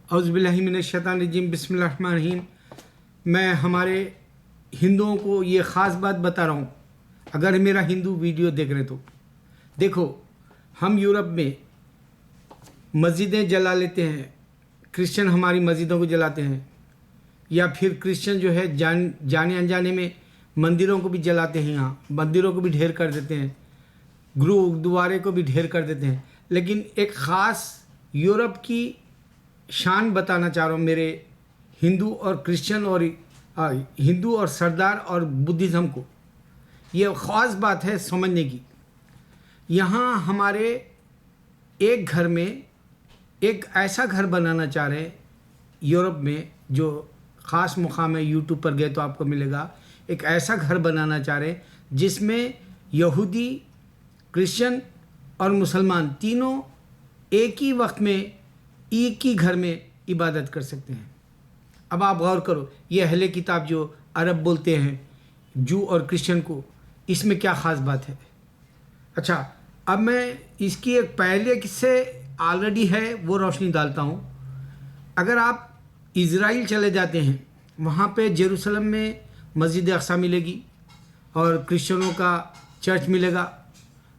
औज़ु बिल्लाहि मिनश शैतानिर रजीम बिस्मिल्लाहिर रहमानिर रहीम। मैं हमारे हिंदुओं को ये ख़ास बात बता रहा हूँ, अगर मेरा हिंदू वीडियो देख रहे तो देखो, हम यूरोप में मस्जिदें जला लेते हैं, क्रिश्चियन हमारी मस्जिदों को जलाते हैं, या फिर क्रिश्चियन जो है जाने अनजाने में मंदिरों को भी जलाते हैं, यहाँ मंदिरों को भी ढेर कर देते हैं, गुरुद्वारे को भी ढेर कर देते हैं। लेकिन एक ख़ास यूरोप की शान बताना चाह रहा हूँ मेरे हिंदू और क्रिश्चियन और हिंदू और सरदार और बुद्धिज़्म को। ये ख़ास बात है समझने की। यहाँ हमारे एक घर में एक ऐसा घर बनाना चाह रहे हैं यूरोप में, जो ख़ास मुकाम है, यूट्यूब पर गए तो आपको मिलेगा। एक ऐसा घर बनाना चाह रहे हैं जिसमें यहूदी, क्रिश्चियन और मुसलमान तीनों एक ही वक्त में एक ही घर में इबादत कर सकते हैं। अब आप गौर करो, ये अहले किताब जो अरब बोलते हैं जू और क्रिश्चियन को, इसमें क्या ख़ास बात है। अच्छा, अब मैं इसकी एक पहले किससे ऑलरेडी है वो रोशनी डालता हूँ। अगर आप इज़राइल चले जाते हैं, वहाँ पे जेरूसलम में मस्जिद अक्सा मिलेगी और क्रिश्चियनों का चर्च मिलेगा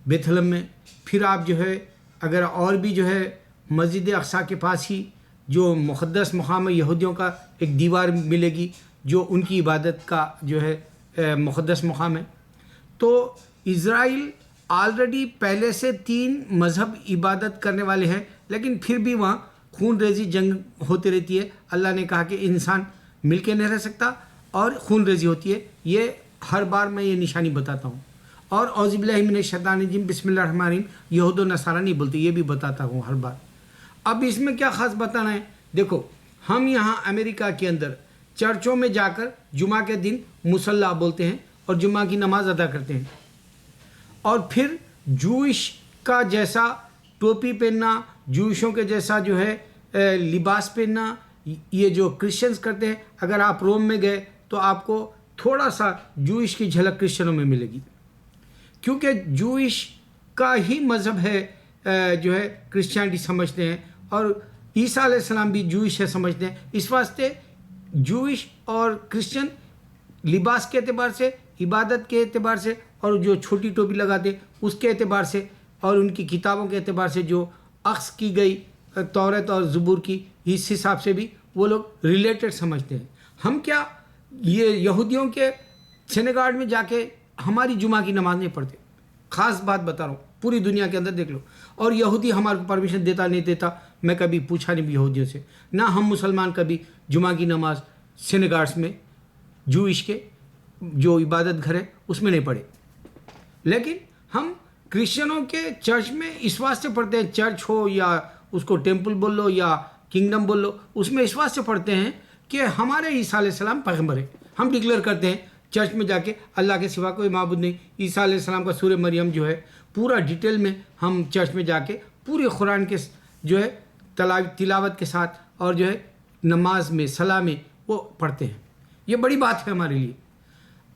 बेथलम में। फिर आप जो है अगर और भी जो है मस्जिद अक्सा के पास ही जो मुक़द्दस मक़ाम है यहूदियों का, एक दीवार मिलेगी जो उनकी इबादत का जो है मुक़द्दस मक़ाम है। तो इज़राइल ऑलरेडी पहले से 3 मज़हब इबादत करने वाले हैं, लेकिन फिर भी वहाँ खून रेज़ी जंग होती रहती है। अल्लाह ने कहा कि इंसान मिल के नहीं रह सकता और खून रेज़ी होती है। ये हर बार मैं ये निशानी बताता हूँ। और औज़ु बिल्लाहि मिनश शैतानिर रजीम बिस्मिल्लाहिर रहमानिर रहीम यहूद और नसारा नहीं बोलते, ये भी बताता हूँ हर बार। अब इसमें क्या ख़ास बताना है, देखो हम यहाँ अमेरिका के अंदर चर्चों में जाकर जुमा के दिन मुसल्ला बोलते हैं और जुमा की नमाज अदा करते हैं। और फिर जूइश का जैसा टोपी पहनना, जूइशों के जैसा जो है लिबास पहनना, ये जो क्रिश्चियंस करते हैं। अगर आप रोम में गए तो आपको थोड़ा सा जूइश की झलक क्रिश्चियनों में मिलेगी, क्योंकि जूइश का ही मज़हब है जो है क्रिश्चियनिटी समझते हैं, और ईसा अलैहिस्सलाम भी जूइश है समझते हैं। इस वास्ते जूइश और क्रिश्चियन लिबास के एतबार से, इबादत के एतबार से, और जो छोटी टोपी लगाते उसके एतबार से, और उनकी किताबों के एतबार से जो अक्स की गई तौरात और ज़बूर की, इस हिसाब से भी वो लोग रिलेटेड समझते हैं। हम क्या ये यहूदियों के सिनेगार्ड में जाके हमारी जुमा की नमाज नहीं पढ़ते। ख़ास बात बता रहा हूँ, पूरी दुनिया के अंदर देख लो। और यहूदी हमारे को परमिशन देता नहीं देता, मैं कभी पूछा नहीं भी यहूदियों से। ना हम मुसलमान कभी जुमा की नमाज सिनेगार्ड्स में, जूइश के जो इबादत घर है उसमें नहीं पढ़े। लेकिन हम क्रिश्चियनों के चर्च में इस वास्ते पढ़ते हैं, चर्च हो या उसको टेम्पल बोल लो या किंगडम बोल लो, उसमें इस वास्ते पढ़ते हैं कि हमारे ईसा अलैहिस्सलाम पैगंबर है। हम डिक्लेयर करते हैं चर्च में जाके अल्लाह के सिवा कोई माबूद नहीं। ईसा अलैहिस्सलाम का सूरह मरियम जो है पूरा डिटेल में हम चर्च में जाके पूरे कुरान के जो है तिलावत के साथ और जो है नमाज में सलाह में वो पढ़ते हैं। ये बड़ी बात है हमारे लिए।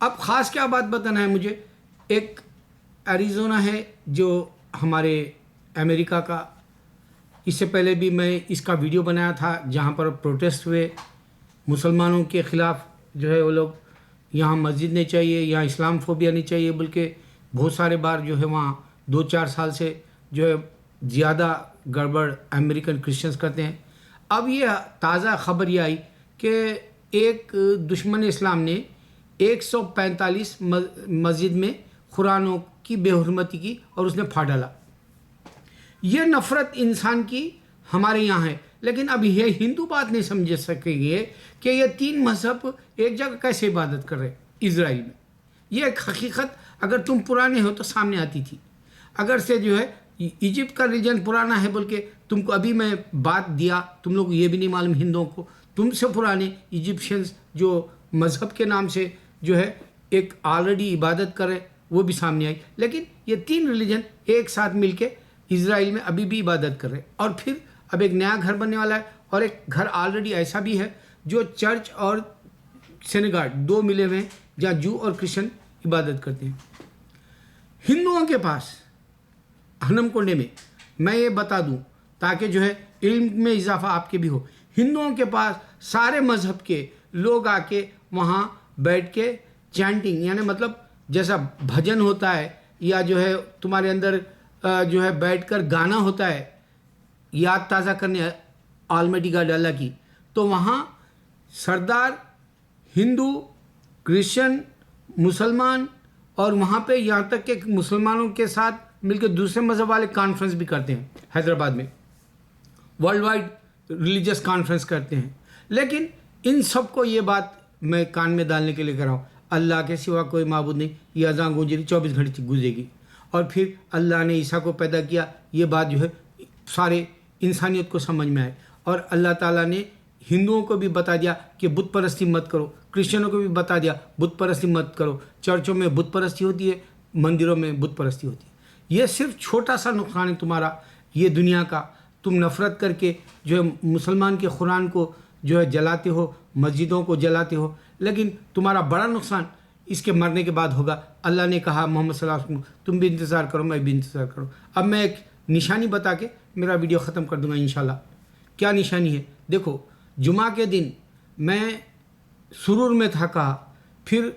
अब ख़ास क्या बात बताना है मुझे, एक एरिज़ोना है जो हमारे अमेरिका का, इससे पहले भी मैं इसका वीडियो बनाया था जहाँ पर प्रोटेस्ट हुए मुसलमानों के ख़िलाफ़। जो है वो लोग यहाँ मस्जिद नहीं चाहिए, यहाँ इस्लाम फोबिया नहीं चाहिए, बल्कि बहुत सारे बार जो है वहाँ 2-4 साल से जो है ज़्यादा गड़बड़ अमेरिकन क्रिश्चियंस करते हैं। अब ये ताज़ा खबर ये आई कि एक दुश्मन इस्लाम ने 145 मस्जिद में कुरानों की बेहुरमती की और उसने फाड़ डाला। ये नफ़रत इंसान की हमारे यहाँ है। लेकिन अब ये हिंदू बात नहीं समझ सकेंगे कि ये 3 मज़हब एक जगह कैसे इबादत कर रहे इज़राइल में। ये एक हकीकत अगर तुम पुराने हो तो सामने आती थी। अगर से जो है इजिप्ट का रीजन पुराना है बोल के तुमको अभी मैं बात दिया, तुम लोग ये भी नहीं मालूम हिंदुओं को, तुमसे पुराने इजिप्शियंस जो मज़हब के नाम से जो है एक ऑलरेडी इबादत कर रहे, वो भी सामने आई। लेकिन ये 3 रिलीजन एक साथ मिलके इज़राइल में अभी भी इबादत कर रहे। और फिर अब एक नया घर बनने वाला है, और एक घर ऑलरेडी ऐसा भी है जो चर्च और सिनेगार्ड 2 मिले हुए हैं जहाँ जू और क्रिश्चियन इबादत करते हैं। हिंदुओं के पास हनम कोंडे में मैं ये बता दूं ताकि जो है इल्म में इजाफा आपके भी हो। ہندوؤں کے پاس سارے مذہب کے لوگ آ کے وہاں بیٹھ کے چینٹنگ یعنی مطلب جیسا بھجن ہوتا ہے یا جو ہے تمہارے اندر جو ہے بیٹھ کر گانا ہوتا ہے یاد تازہ کرنے آلمیٹی گاڈ اللہ کی، تو وہاں سردار ہندو کرسچن مسلمان اور وہاں پہ یہاں تک کہ مسلمانوں کے ساتھ مل کے دوسرے مذہب والے کانفرنس بھی کرتے ہیں حیدرآباد میں، ورلڈ وائڈ ریلیجس کانفرنس کرتے ہیں. لیکن ان سب کو یہ بات میں کان میں ڈالنے کے لیے کر رہا ہوں، اللہ کے سوا کوئی معبود نہیں، یہ اذان گونجے گی 24 گھنٹے گزرے گی. اور پھر اللہ نے عیسیٰ کو پیدا کیا، یہ بات جو ہے سارے انسانیت کو سمجھ میں آئے. اور اللہ تعالیٰ نے ہندوؤں کو بھی بتا دیا کہ بت پرستی مت کرو، کرسچنوں کو بھی بتا دیا بت پرستی مت کرو. چرچوں میں بت پرستی ہوتی ہے، مندروں میں بت پرستی ہوتی ہے. یہ صرف چھوٹا سا نقصان ہے تمہارا یہ دنیا کا. تم نفرت کر کے جو ہے مسلمان کے قرآن کو جو ہے جلاتے ہو، مسجدوں کو جلاتے ہو، لیکن تمہارا بڑا نقصان اس کے مرنے کے بعد ہوگا. اللہ نے کہا محمد صلی اللہ علیہ وسلم تم بھی انتظار کرو، میں بھی انتظار کروں. اب میں ایک نشانی بتا کے میرا ویڈیو ختم کر دوں گا انشاءاللہ. کیا نشانی ہے؟ دیکھو، جمعہ کے دن میں سرور میں تھا، کہا پھر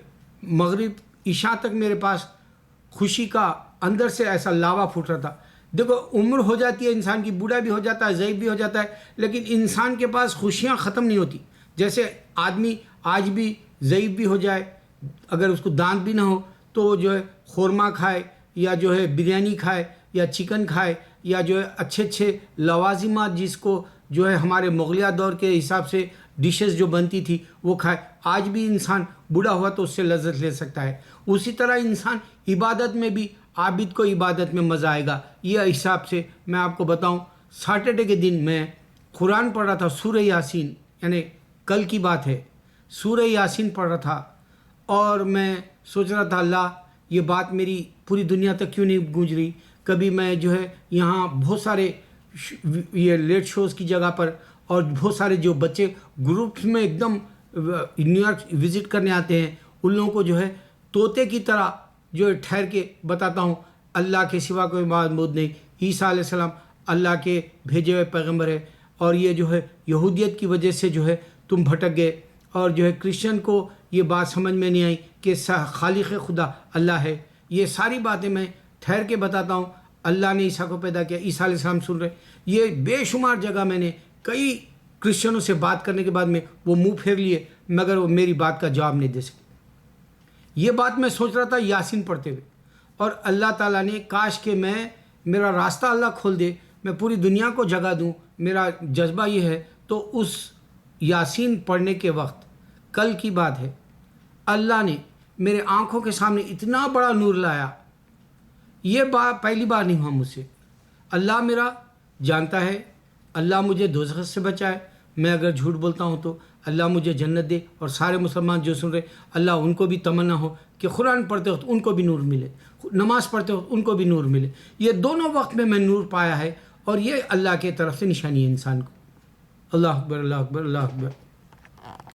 مغرب عشاء تک میرے پاس خوشی کا اندر سے ایسا لاوا پھوٹ رہا تھا. دیکھو، عمر ہو جاتی ہے انسان کی، بوڑھا بھی ہو جاتا ہے، ضعیف بھی ہو جاتا ہے، لیکن انسان کے پاس خوشیاں ختم نہیں ہوتی. جیسے آدمی آج بھی ضعیف بھی ہو جائے، اگر اس کو دانت بھی نہ ہو تو جو ہے خورما کھائے یا جو ہے بریانی کھائے یا چکن کھائے یا جو ہے اچھے اچھے لوازمات جس کو جو ہے ہمارے مغلیہ دور کے حساب سے ڈشز جو بنتی تھی وہ کھائے. آج بھی انسان بوڑھا ہوا تو اس سے لذت لے سکتا ہے. اسی طرح انسان عبادت میں بھی، عابد کو عبادت میں مزہ آئے گا. یہ حساب سے میں آپ کو بتاؤں، سیٹرڈے کے دن میں قرآن پڑھ رہا تھا، سورہ یاسین، یعنی کل کی بات ہے، سورہ یاسین پڑھ رہا تھا اور میں سوچ رہا تھا اللہ یہ بات میری پوری دنیا تک کیوں نہیں گونج رہی. کبھی میں جو ہے یہاں بہت سارے یہ لیٹ شوز کی جگہ پر اور بہت سارے جو بچے گروپس میں ایک دم نیو یارک وزٹ کرنے آتے ہیں، ان لوگوں کو جو ہے طوطے کی طرح جو ہے ٹھہر کے بتاتا ہوں اللہ کے سوا کوئی معبود نہیں، عیسیٰ علیہ السلام اللہ کے بھیجے ہوئے پیغمبر ہے. اور یہ جو ہے یہودیت کی وجہ سے جو ہے تم بھٹک گئے، اور جو ہے کرسچن کو یہ بات سمجھ میں نہیں آئی کہ خالق خدا اللہ ہے. یہ ساری باتیں میں ٹھہر کے بتاتا ہوں. اللہ نے عیسیٰ کو پیدا کیا، عیسیٰ علیہ السلام سن رہے. یہ بے شمار جگہ میں نے کئی کرسچنوں سے بات کرنے کے بعد میں وہ منہ پھیر لیے، مگر وہ میری بات کا جواب نہیں دے سکے. یہ بات میں سوچ رہا تھا یاسین پڑھتے ہوئے، اور اللہ تعالیٰ نے کاش کہ میرا راستہ اللہ کھول دے، میں پوری دنیا کو جگہ دوں. میرا جذبہ یہ ہے. تو اس یاسین پڑھنے کے وقت کل کی بات ہے، اللہ نے میرے آنکھوں کے سامنے اتنا بڑا نور لایا. یہ بات پہلی بار نہیں ہوا مجھ سے. اللہ میرا جانتا ہے، اللہ مجھے دوزخ سے بچائے. میں اگر جھوٹ بولتا ہوں تو اللہ مجھے جنت دے، اور سارے مسلمان جو سن رہے اللہ ان کو بھی تمنا ہو کہ قرآن پڑھتے وقت ان کو بھی نور ملے، نماز پڑھتے وقت ان کو بھی نور ملے. یہ دونوں وقت میں نور پایا ہے، اور یہ اللہ کے طرف سے نشانی ہے انسان کو. اللہ اکبر، اللہ اکبر، اللہ اکبر.